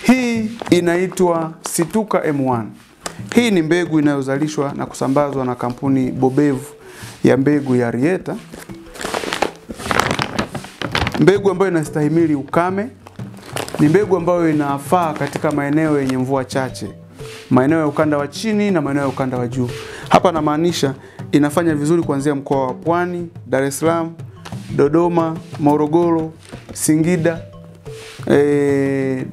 Hii inaitwa Situka M1. Hii ni mbegu inayozalishwa na kusambazwa na kampuni bobevu ya mbegu ya Rieta. Mbegu ambayo inastahimili ukame. Ni mbegu ambayo inafaa katika maeneo yenye mvua chache, maeneo ya ukanda wa chini na maeneo ya ukanda wa juu. Hapa namaanisha inafanya vizuri kuanzia mkoa wa Pwani, Dar es Salaam, Dodoma, Morogoro, Singida,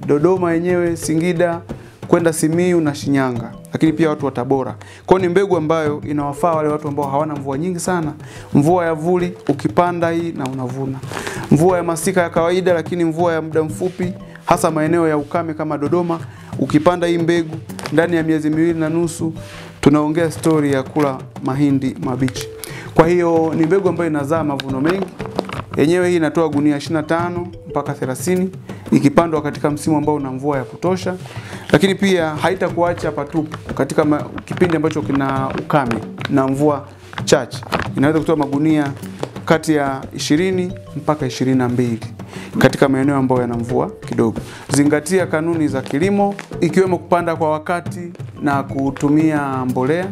Dodoma yenyewe, Singida, kwenda Simiyu na Shinyanga, lakini pia watu wa Tabora. Kwa hiyo ni mbegu ambayo inawafaa wale watu ambao hawana mvua nyingi sana. Mvua ya vuli ukipanda hii na unavuna. Mvua ya masika ya kawaida, lakini mvua ya muda mfupi, hasa maeneo ya ukame kama Dodoma, ukipanda hii mbegu ndani ya miezi 2.5 tunaongea story ya kula mahindi mabichi. Kwa hiyo ni mbegu ambayo inazaa mavuno mengi. Yenyewe hii inatoa gunia 25 mpaka 30 ikipandwa katika msimu ambao una mvua ya kutosha, lakini pia haitakuacha patupu katika kipindi ambacho kina ukame na mvua chache. Inaweza kutoa magunia kati ya 20 mpaka 22 katika maeneo ambayo yana mvua kidogo. Zingatia kanuni za kilimo ikiwemo kupanda kwa wakati na kutumia mbolea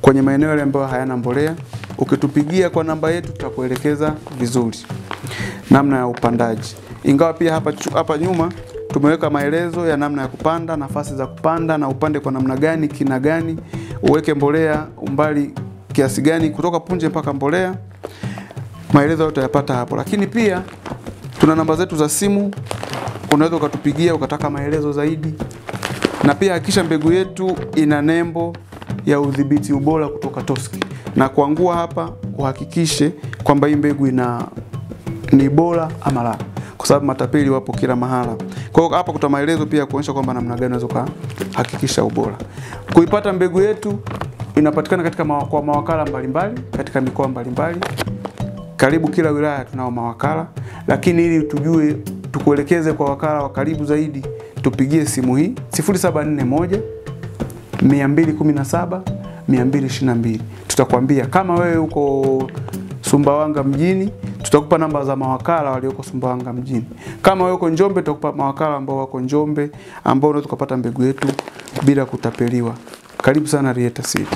kwenye maeneo yale ambayo hayana mbolea. Ukitupigia kwa namba yetu tutakuelekeza vizuri namna ya upandaji. Ingawa pia hapa nyuma tumeweka maelezo ya namna ya kupanda, nafasi za kupanda na upande kwa namna gani, kina gani, uweke mbolea umbali kiasi gani kutoka punje mpaka mbolea. Maelezo yote utayapata hapo. Lakini pia tuna namba zetu za simu, unaweza ukatupigia ukataka maelezo zaidi. Na pia hakikisha mbegu yetu ina nembo ya udhibiti ubora kutoka Toski. Na kuangua hapa uhakikishe kwamba hii mbegu ni bora ama la, kwa sababu matapeli wapo kila mahala. Kwa hiyo hapa kutoa maelezo pia kuonyesha kwamba namna gani unaweza kuhakikisha ubora. Kuipata mbegu yetu inapatikana kwa mawakala mbalimbali katika mikoa mbalimbali. Karibu kila wilaya tunao mawakala, lakini ili tujue tukuelekeze kwa wakala wa karibu zaidi, tupigie simu hii 0741 217 222. Tutakwambia kama wewe uko Sumbawanga mjini, tutakupa namba za mawakala walioko Sumbawanga mjini. Kama wewe uko Njombe, tutakupa mawakala ambao wako Njombe ambao unaweza kupata mbegu yetu bila kutapeliwa. Karibu sana Rieta Seed.